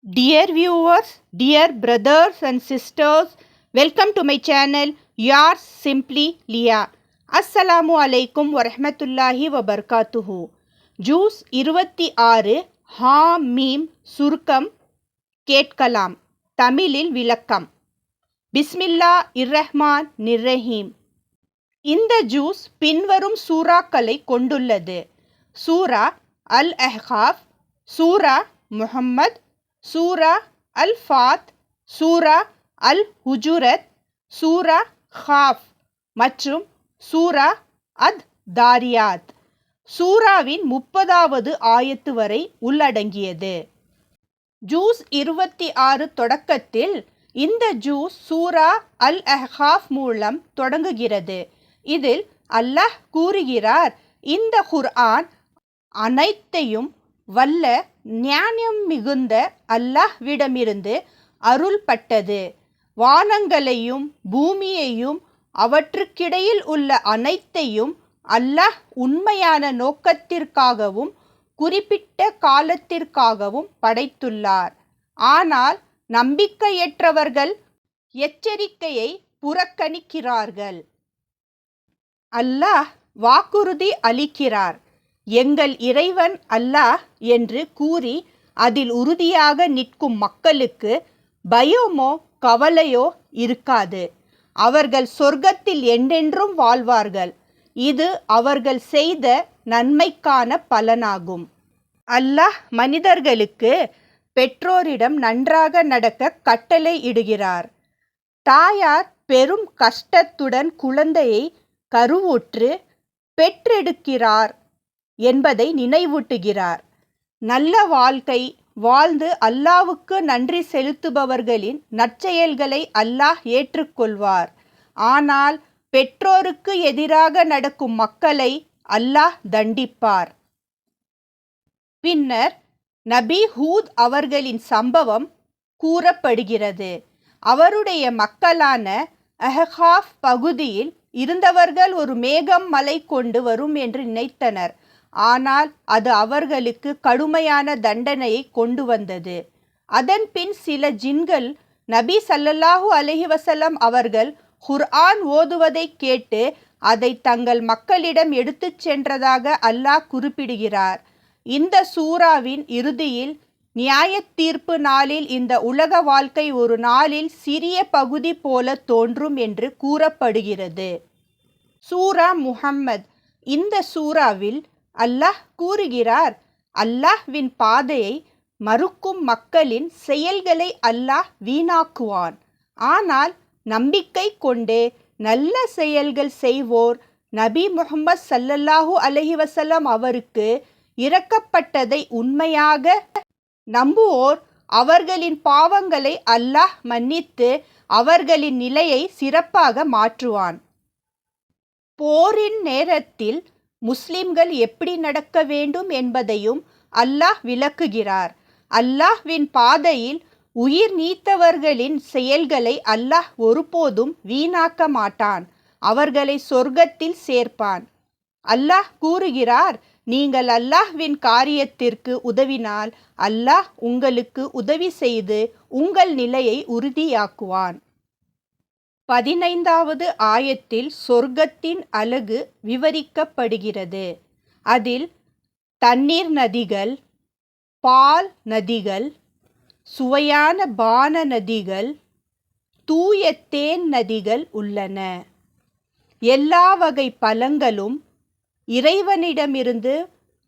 Dear viewers, dear brothers and sisters, welcome to my channel, yours simply Leah. Assalamu alaikum wa rahmatullahi wa barakatuhu. Juice 26 ham meme சுருக்கம் கேட்கலாம். தமிழில் விளக்கம். பிஸ்மில்லா இர்ரஹ்மான் நிர்ரஹீம். இந்த juice பின்வரும் சூறாக்களை கொண்டுள்ளது. சூரா அல் அஹ்காஃப், சூரா முஹம்மத், சூரா அல் ஃபாத், சூரா அல் ஹுஜுரத், சூரா ஹாஃப் மற்றும் சூரா அத் தாரியாத். சூராவின் 30வது ஆயத்து வரை உள்ளடங்கியது. ஜூஸ் 26 தொடக்கத்தில் இந்த ஜூஸ் சூரா அல் அஹ்காஃப் மூலம் தொடங்குகிறது. இதில் அல்லாஹ் கூறுகிறார், இந்த குர்ஆன் அனைத்தையும் வல்ல ஞானம் மிகுந்த அல்லாஹ்விடமிருந்து அருள்பட்டது. வானங்களையும் பூமியையும் அவற்றுக்கிடையில் உள்ள அனைத்தையும் அல்லாஹ் உண்மையான நோக்கத்திற்காகவும் குறிப்பிட்ட காலத்திற்காகவும் படைத்துள்ளார். ஆனால் நம்பிக்கையற்றவர்கள் எச்சரிக்கையை புறக்கணிக்கிறார்கள். அல்லாஹ் வாக்குறுதி அளிக்கிறார், எங்கள் இறைவன் அல்லாஹ் என்று கூறி அதில் உறுதியாக நிற்கும் மக்களுக்கு பயமோ கவலையோ இருக்காது. அவர்கள் சொர்க்கத்தில் என்றென்றும் வாழ்வார்கள். இது அவர்கள் செய்த நன்மைக்கான பலனாகும். அல்லாஹ் மனிதர்களுக்கு பெற்றோரிடம் நன்றாக நடக்க கட்டளை இடுகிறார். தாயார் பெரும் கஷ்டத்துடன் குழந்தையை கருவுற்று பெற்றெடுக்கிறார் என்பதை நினைவூட்டுகிறார். நல்ல வாழ்க்கை வாழ்ந்து அல்லாஹ்வுக்கு நன்றி செலுத்துபவர்களின் நற்செயல்களை அல்லாஹ் ஏற்றுக்கொள்வார். ஆனால் பெற்றோருக்கு எதிராக நடக்கும் மக்களை அல்லாஹ் தண்டிப்பார். பின்னர் நபி ஹூத் அவர்களின் சம்பவம் கூறப்படுகிறது. அவருடைய மக்களான அஹ்காஃப் பகுதியில் இருந்தவர்கள் ஒரு மேகம் மலை கொண்டு வரும் என்று நினைத்தனர். ஆனால் அது அவர்களுக்கு கடுமையான தண்டனையை கொண்டு வந்தது. அதன் பின் சில ஜின்கள் நபி ஸல்லல்லாஹு அலைஹி வஸல்லம் அவர்கள் குர்ஆன் ஓதுவதை கேட்டு அதை தங்கள் மக்களிடம் எடுத்துச் சென்றதாக அல்லாஹ் குறிப்பிடுகிறார். இந்த சூறாவின் இறுதியில் நியாயத் தீர்ப்பு நாளில் இந்த உலக வாழ்க்கை ஒரு நாளில் சிறிய பகுதி போல தோன்றும் என்று கூறப்படுகிறது. சூரா முஹம்மத். இந்த சூறாவில் அல்லாஹ் கூறுகிறார், அல்லாஹ்வின் பாதையை மறுக்கும் மக்களின் செயல்களை அல்லாஹ் வீணாக்குவான். ஆனால் நம்பிக்கை கொண்டே நல்ல செயல்கள் செய்வோர் நபி முஹம்மது ஸல்லல்லாஹு அலைஹி வஸல்லம் அவருக்கு இறக்கப்பட்டதை உண்மையாக நம்புவோர் அவர்களின் பாவங்களை அல்லாஹ் மன்னித்து அவர்களின் நிலையை சிறப்பாக மாற்றுவான். போரின் நேரத்தில் முஸ்லிம்கள் எப்படி நடக்க வேண்டும் என்பதையும் அல்லாஹ் விளக்குகிறார். அல்லாஹ்வின் பாதையில் உயிர் நீத்தவர்களின் செயல்களை அல்லாஹ் ஒருபோதும் வீணாக்க மாட்டான். அவர்களை சொர்க்கத்தில் சேர்ப்பான். அல்லாஹ் கூறுகிறார், நீங்கள் அல்லாஹ்வின் காரியத்திற்கு உதவினால் அல்லாஹ் உங்களுக்கு உதவி செய்து உங்கள் நிலையை உறுதியாக்குவான். 15வது ஆயத்தில் சொர்க்கத்தின் அழகு விவரிக்கப்படுகிறது. அதில் தண்ணீர் நதிகள், பால் நதிகள், சுவையான பான நதிகள், தூய தேன் நதிகள் உள்ளன. எல்லா வகை பழங்களும் இறைவனிடமிருந்து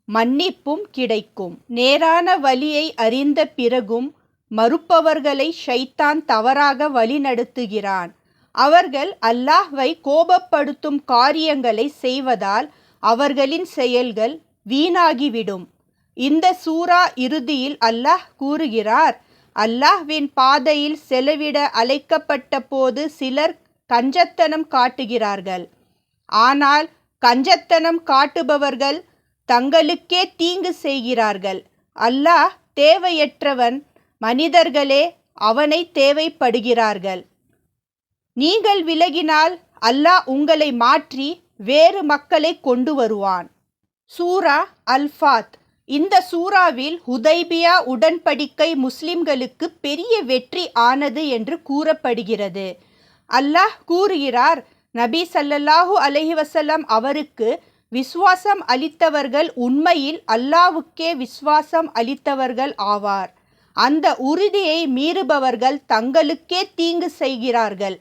மன்னிப்பும் கிடைக்கும். நேரான வழியை அறிந்த பிறகும் மறுப்பவர்களை ஷைத்தான் தவறாக வழிநடத்துகிறான். அவர்கள் அல்லாஹ்வை கோபப்படுத்தும் காரியங்களை செய்வதால் அவர்களின் செயல்கள் வீணாகிவிடும். இந்த சூரா இறுதியில் அல்லாஹ் கூறுகிறார், அல்லாஹ்வின் பாதையில் செலவிட அழைக்கப்பட்ட போது சிலர் கஞ்சத்தனம் காட்டுகிறார்கள். ஆனால் கஞ்சத்தனம் காட்டுபவர்கள் தங்களுக்கே தீங்கு செய்கிறார்கள். அல்லாஹ் தேவையற்றவன், மனிதர்களே அவனை தேவைப்படுகிறார்கள். நீங்கள் விலகினால் அல்லாஹ் உங்களை மாற்றி வேறு மக்களை கொண்டு வருவான். சூரா அல் ஃபாத். இந்த சூறாவில் ஹுதைபியா உடன்படிக்கை முஸ்லிம்களுக்கு பெரிய வெற்றி ஆனது என்று கூறப்படுகிறது. அல்லாஹ் கூறுகிறார், நபி ஸல்லல்லாஹு அலைஹி வஸல்லம் அவருக்கு விசுவாசம் அளித்தவர்கள் உண்மையில் அல்லாஹ்வுக்கே விசுவாசம் அளித்தவர்கள் ஆவார். அந்த உறுதியை மீறுபவர்கள் தங்களுக்கே தீங்கு செய்கிறார்கள்.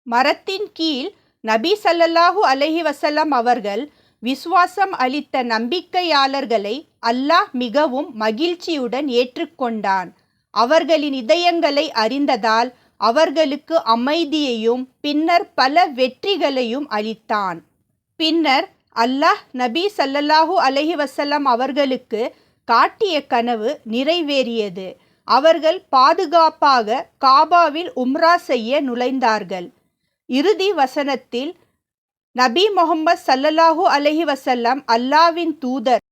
மரத்தின் கீழ் நபி ஸல்லல்லாஹு அலைஹி வஸல்லம் அவர்கள் விசுவாசம் அளித்த நம்பிக்கையாளர்களை அல்லாஹ் மிகவும் மகிழ்ச்சியுடன் ஏற்றுக்கொண்டான். அவர்களின் இதயங்களை அறிந்ததால் அவர்களுக்கு அமைதியையும் பின்னர் பல வெற்றிகளையும் அளித்தான். பின்னர் அல்லாஹ் நபி ஸல்லல்லாஹு அலைஹி வஸல்லம் அவர்களுக்கு காட்டிய கனவு நிறைவேறியது. அவர்கள் பாதுகாப்பாக காபாவில் உம்ரா செய்ய நுழைந்தார்கள். இறுதி வசனத்தில் நபி முஹம்மது ஸல்லல்லாஹு அலைஹி வஸல்லம் அல்லாஹ்வின் தூதர்,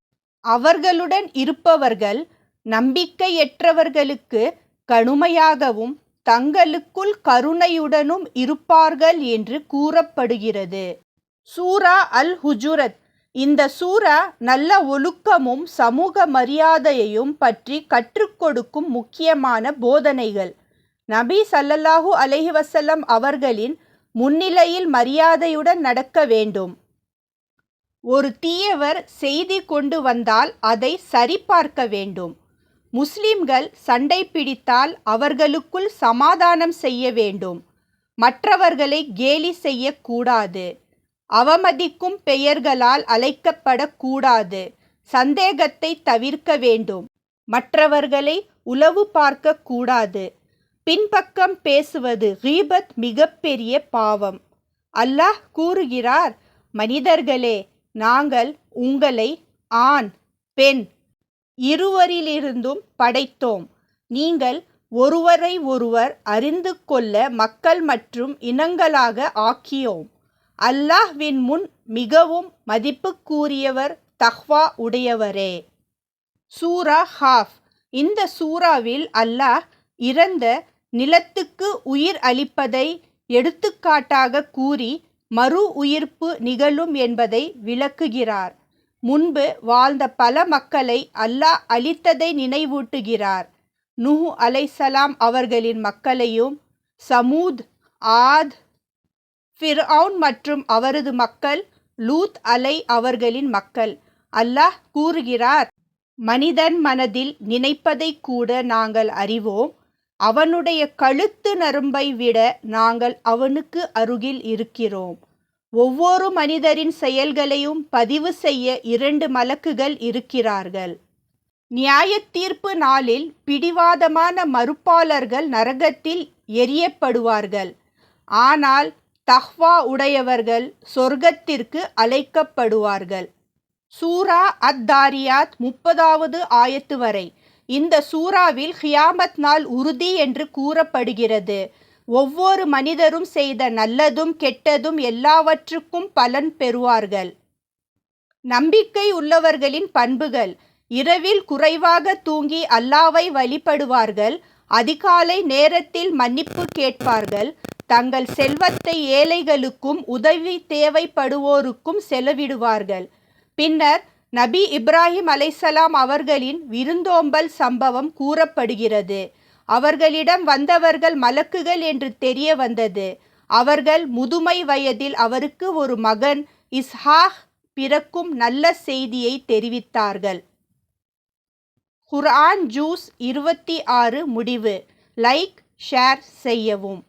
அவர்களுடன் இருப்பவர்கள் நம்பிக்கையற்றவர்களுக்கு கடுமையாகவும் தங்களுக்குள் கருணையுடனும் இருப்பார்கள் என்று கூறப்படுகிறது. சூரா அல் ஹுஜுரத். இந்த சூரா நல்ல ஒழுக்கமும் சமூக மரியாதையையும் பற்றி கற்றுக் கொடுக்கும் முக்கியமான போதனைகள். நபி ஸல்லல்லாஹு அலைஹி வஸல்லம் அவர்களின் முன்னிலையில் மரியாதையுடன் நடக்க வேண்டும். ஒரு தீயவர் செய்தி கொண்டு வந்தால் அதை சரிபார்க்க வேண்டும். முஸ்லிம்கள் சண்டை பிடித்தால் அவர்களுக்குள் சமாதானம் செய்ய வேண்டும். மற்றவர்களை கேலி செய்யக்கூடாது. அவமதிக்கும் பெயர்களால் அழைக்கப்படக்கூடாது. சந்தேகத்தை தவிர்க்க வேண்டும். மற்றவர்களை உளவு பார்க்க கூடாது. பின்பக்கம் பேசுவது கீபத் மிகப்பெரிய பாவம். அல்லாஹ் கூறுகிறார், மனிதர்களே, நாங்கள் உங்களை ஆண் பெண் இருவரிலிருந்தும் படைத்தோம். நீங்கள் ஒருவரை ஒருவர் அறிந்து கொள்ள மக்கள் மற்றும் இனங்களாக ஆக்கியோம். அல்லாஹ்வின் முன் மிகவும் மதிப்புக்குரியவர் தக்வா உடையவரே. சூரா ஹாஃப். இந்த சூறாவில் அல்லாஹ் இறந்த நிலத்துக்கு உயிர் அளிப்பதை எடுத்துக்காட்டாக கூறி மறு உயிர்ப்பு நிகழும் என்பதை விளக்குகிறார். முன்பு வாழ்ந்த பல மக்களை அல்லாஹ் அழித்ததை நினைவூட்டுகிறார். நூஹ் அலைஹிஸ்ஸலாம் அவர்களின் மக்களையும், சமூத், ஆத், ஃபிர்அவுன் மற்றும் அவரது மக்கள், லூத் அவர்களின் மக்கள். அல்லாஹ் கூறுகிறார், மனிதன் மனதில் நினைப்பதை கூட நாங்கள் அறிவோம். அவனுடைய கழுத்து நரம்பை விட நாங்கள் அவனுக்கு அருகில் இருக்கிறோம். ஒவ்வொரு மனிதரின் செயல்களையும் பதிவு செய்ய 2 மலக்குகள் இருக்கிறார்கள். நியாயத்தீர்ப்பு நாளில் பிடிவாதமான மறுப்பாளர்கள் நரகத்தில் எறியப்படுவார்கள். ஆனால் தக்வா உடையவர்கள் சொர்க்கத்திற்கு அழைக்கப்படுவார்கள். சூரா அத்-தாரியாத் 30வது ஆயத்து வரை. இந்த சூறாவில் கியாமத் நாள் உறுதி என்று கூறப்படுகிறது. ஒவ்வொரு மனிதரும் செய்த நல்லதும் கெட்டதும் எல்லாவற்றுக்கும் பலன் பெறுவார்கள். நம்பிக்கை உள்ளவர்களின் பண்புகள். இரவில் குறைவாக தூங்கி அல்லாஹ்வை வழிபடுவார்கள். அதிகாலை நேரத்தில் மன்னிப்பு கேட்பார்கள். தங்கள் செல்வத்தை ஏழைகளுக்கும் உதவி தேவைப்படுவோருக்கும் செலவிடுவார்கள். பின்னர் நபி இப்ராஹிம் அலைஹிஸ்ஸலாம் அவர்களின் விருந்தோம்பல் சம்பவம் கூறப்படுகிறது. அவர்களிடம் வந்தவர்கள் மலக்குகள் என்று தெரிய வந்தது. அவர்கள் முதுமை வயதில் அவருக்கு ஒரு மகன் இஸ்ஹாக் பிறக்கும் நல்ல செய்தியை தெரிவித்தார்கள். குர்ஆன் ஜூஸ் 26 முடிவு. லைக், ஷேர் செய்யவும்.